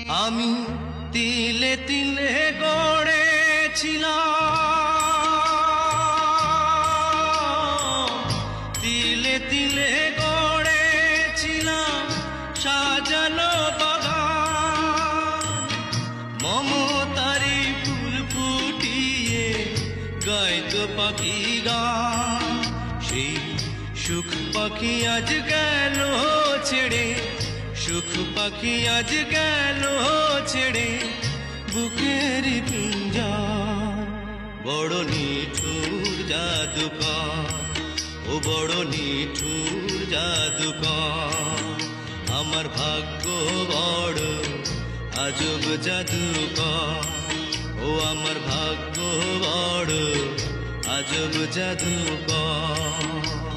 আমি তিলে তিলে গড়েছিলাম, তিলে তিলে গড়েছিলাম সাজানো বাগান। মমতারি ফুল ফুটিয়ে গাইতো পাখি গান। সেই সুখ পাখি আজ গেল ছেড়ে, সুখ পাখি আজ গেল ছেড়ে বুকের পিঞ্জার। বড় নিঠুর জাদুকর, ও বড় নিঠুর জাদুকর। আমার ভাগ্য বড় আজব জাদুকর, ও আমার ভাগ্য বড় আজব জাদুকর।